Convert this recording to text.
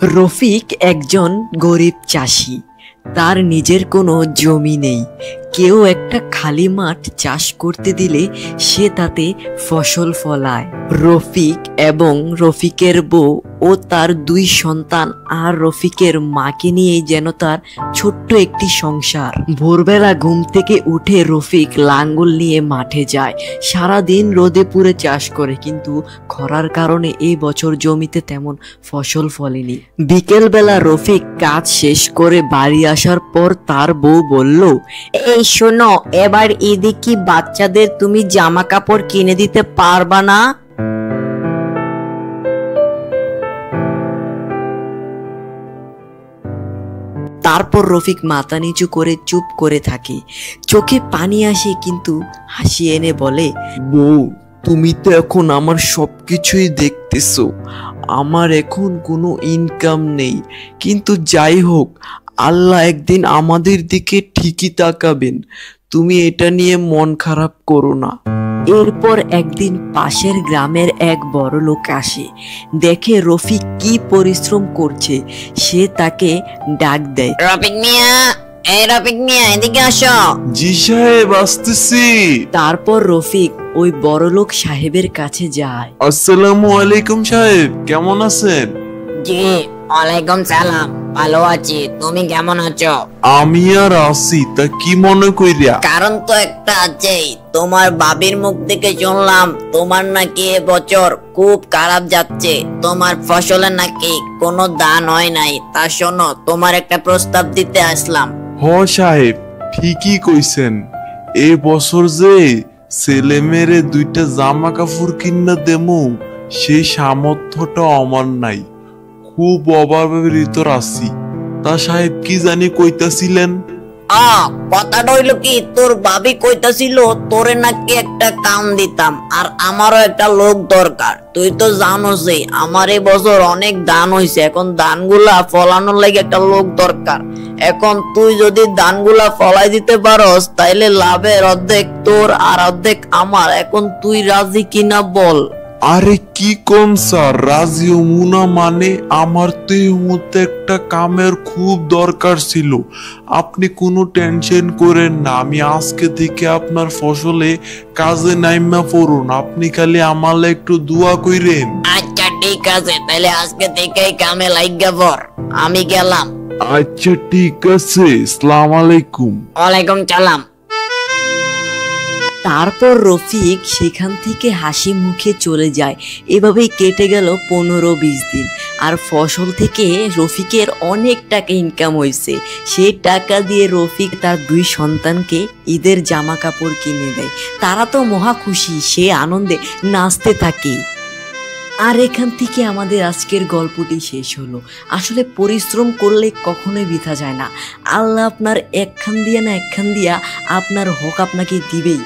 রফিক একজন গরিব চাষি। তার নিজের কোনো জমি নেই। কেউ একটা খালি মাঠ চাষ করতে দিলে সে তাতে ফসল ফলায়। রফিক এবং রফিকের বউ ও তার দুই সন্তান আর রফিকের মাকে নিয়েই যেন তার ছোট্ট একটি সংসার। ভোরবেলা ঘুম থেকে উঠে রফিক লাঙ্গল নিয়ে মাঠে যায়। সারাদিন রোদে পুড়ে চাষ করে, কিন্তু খরার কারণে এই বছর জমিতে তেমন ফসল ফলেনি। বিকেলবেলা রফিক কাজ শেষ করে বাড়ি আসার পর তার বউ বলল, এই শোনো, এবার ঈদে কি বাচ্চাদের তুমি জামা কাপড় কিনে দিতে পারবা না? তারপর রফিক মাথা নিচু করে চুপ করে থাকে। চোখে পানি আসে, কিন্তু হাসি এনে বলে, বউ, তুমি তো এখন আমার সবকিছুই দেখতেছো। আমার এখন কোনো ইনকাম নেই, কিন্তু যাই হোক, আল্লাহ একদিন আমাদের দিকে ঠিকই তাকাবেন। তুমি এটা নিয়ে মন খারাপ করো না। এরপর একদিন পাশের গ্রামের এক বড় লোক আসে। দেখে রফিক কি পরিশ্রম করছে, সে তাকে ডাক দেয়, রফিক মিয়া, এই রফিক মিয়া, এদিকে আসো। জি সাহেব, আসতেছি। তারপর রফিক ওই বড়লোক সাহেবের কাছে যায়। আসসালামু আলাইকুম সাহেব, কেমন আছেন? জি ওয়ালাইকুম সালাম, ভালো আছি। তুমি কেমন আছো? আমি আর আছি, তা কি মনে কইরা? কারণ তো একটা আছেই। তোমার বাবির মুখ থেকে শুনলাম তোমার নাকি এবছর খুব খারাপ যাচ্ছে। তোমার ফসলে নাকি কোনো দান হয় নাই। তা শোনো, তোমার একটা প্রস্তাব দিতে আসলাম। হ সাহেব, ঠিকই কইছেন। এই বছর যে ছেলে মেয়েরে দুইটা জামা কাপড় কিনা দেমু, সেই সামর্থ্যটা আমার নাই। খুব অভাবের ভিতর আছি। তা সাহেব, কি জানি কইতাছিলেন? কথাটা হইলো কি, তোর ভাবি কইতাছিল তোরে নাকি একটা কাম দিতাম, আর আমারও একটা লোক দরকার। তুই তো জানোসই আমার এই বছর অনেক ধান হইছে। এখন ধানগুলা ফলানোর লাগে একটা লোক দরকার। এখন তুই যদি ধানগুলা ফলাই দিতে পারস, তাইলে লাভের অর্ধেক তোর আর অর্ধেক আমার। এখন তুই রাজি কিনা বল। আরে কি কোন স্যার, রাজি মুনা মানে? আমার তো এই মুহূর্তে একটা কামের খুব দরকার ছিল। আপনি কোনো টেনশন করেন না, আমি আজকে থেকে আপনার ফসলে কাজে নাইমা পড়ুন। আপনি খালি আমালে একটু দোয়া কইরেন। আচ্ছা ঠিক আছে, তাহলে আজকে থেকেই কামে লাইগা পড়। আমি গেলাম। আচ্ছা ঠিক আছে, আসসালামু আলাইকুম। ওয়ালাইকুম সালাম। তারপর রফিক সেখান থেকে হাসি মুখে চলে যায়। এভাবেই কেটে গেল 15-20 দিন। আর ফসল থেকে রফিকের অনেক টাকা ইনকাম হয়েছে। সেই টাকা দিয়ে রফিক তার দুই সন্তানকে ঈদের জামা কাপড় কিনে দেয়। তারা তো মহা খুশি, সে আনন্দে নাচতে থাকে। আর এখান থেকে আমাদের আজকের গল্পটি শেষ হলো। আসলে পরিশ্রম করলে কখনোই বৃথা যায় না। আল্লাহ আপনার একখান দিয়া না একখান দিয়া আপনার হক আপনাকে দিবেই।